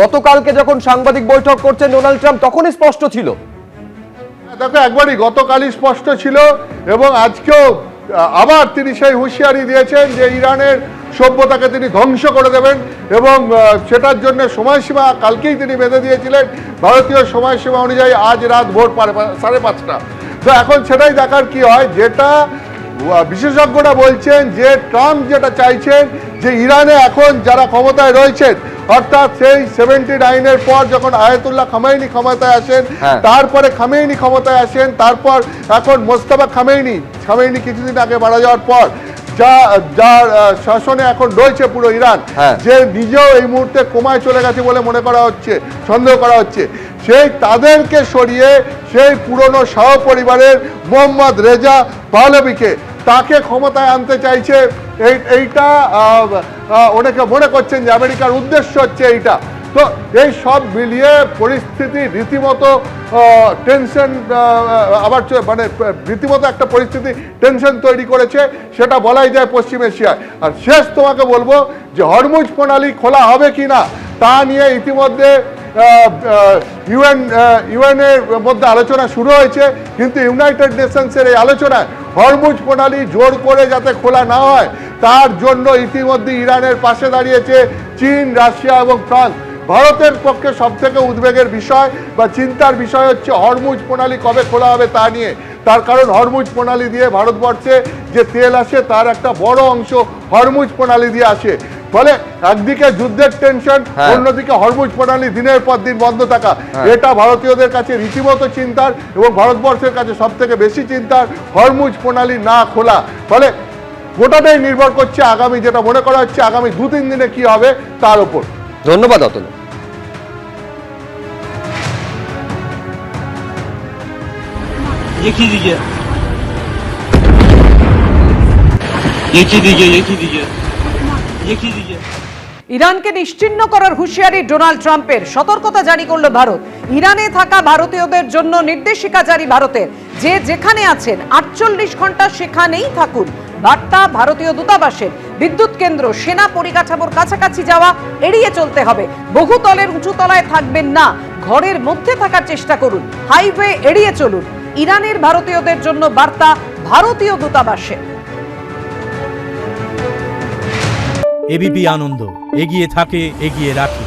গতকালকে যখন সাংবাদিক বৈঠক করছেন ডোনাল্ড ট্রাম্প তখনই স্পষ্ট ছিল। দেখো, একবারই গতকালই স্পষ্ট ছিল এবং আজকেও আবার তিনি সেই হুঁশিয়ারি দিয়েছেন যে ইরানের সভ্যতাকে তিনি ধ্বংস করে দেবেন এবং সেটার জন্য সময়সীমা কালকেই তিনি বেঁধে দিয়েছিলেন ভারতীয় সময়সীমা অনুযায়ী আজ রাত ভোর 5:30। তো এখন সেটাই দেখার কি হয়, যেটা বিশেষজ্ঞরা বলছেন যে ট্রাম্প যেটা চাইছেন যে ইরানে এখন যারা ক্ষমতায় রয়েছেন, অর্থাৎ সেই 79-এর পর যখন আয়াতুল্লাহ খামেনি ক্ষমতায় আসেন, তারপরে খামেনি ক্ষমতায় আসেন, তারপর এখন মোস্তফা খামেনি কিছুদিন আগে মারা যাওয়ার পর যার শাসনে এখন রয়েছে পুরো ইরান, যে নিজেও এই মুহূর্তে কোমায় চলে গেছে বলে মনে করা হচ্ছে, সন্দেহ করা হচ্ছে, সেই তাদেরকে সরিয়ে সেই পুরনো শাহ পরিবারের মোহাম্মদ রেজা পাহলভিকে তাকে ক্ষমতায় আনতে চাইছে। এইটা অনেকে মনে করছেন যে আমেরিকার উদ্দেশ্য হচ্ছে এইটা। তো এই সব মিলিয়ে পরিস্থিতি রীতিমতো টেনশন, আবার মানে রীতিমতো একটা পরিস্থিতি টেনশন তৈরি করেছে, সেটা বলাই যায় পশ্চিম এশিয়ায়। আর শেষ তোমাকে বলবো যে হরমুজ প্রণালী খোলা হবে কি না তা নিয়ে ইতিমধ্যে ইউএনের মধ্যে আলোচনা শুরু হয়েছে, কিন্তু ইউনাইটেড নেশনসের এই আলোচনায় হরমুজ প্রণালী জোর করে যাতে খোলা না হয় তার জন্য ইতিমধ্যে ইরানের পাশে দাঁড়িয়েছে চীন, রাশিয়া এবং ফ্রান্স। ভারতের পক্ষে সবথেকে উদ্বেগের বিষয় বা চিন্তার বিষয় হচ্ছে হরমুজ প্রণালী কবে খোলা হবে তা নিয়ে। তার কারণ হরমুজ প্রণালী দিয়ে ভারতবর্ষে যে তেল আসে তার একটা বড় অংশ হরমুজ প্রণালী দিয়ে আসে। ফলে একদিকে যুদ্ধের টেনশন, অন্যদিকে হরমুজ প্রণালী দিনের পর দিন বন্ধ থাকা, এটা ভারতীয়দের কাছে রীতিমতো চিন্তার এবং ভারতবর্ষের কাছে সব থেকে বেশি চিন্তার হরমুজ প্রণালী না খোলা। ফলে গোটাটাই নির্ভর করছে আগামী, যেটা মনে করা হচ্ছে আগামী 2-3 দিনে কি হবে তার উপর। ধন্যবাদ অতনু। ইরানকে নিশ্চিহ্ন করার হুঁশিয়ারি ডোনাল্ড ট্রাম্পের, সতর্কতা জারি করল ভারত। ইরানে থাকা ভারতীয়দের জন্য নির্দেশিকা জারি ভারতের, যে যেখানে আছেন 48 ঘন্টা সেখানেই থাকুন। বার্তা ভারতীয় দূতাবাসের। বিদ্যুৎ কেন্দ্র, সেনা পরিকাঠামোর কাছাকাছি যাওয়া এড়িয়ে চলতে হবে। বহুতলের উঁচু তলায় থাকবেন না, ঘরের মধ্যে থাকার চেষ্টা করুন। হাইওয়ে এড়িয়ে চলুন। ইরানের ভারতীয়দের জন্য বার্তা ভারতীয় দূতাবাসের। এবিপি আনন্দ, এগিয়ে থাকে, এগিয়ে রাখে।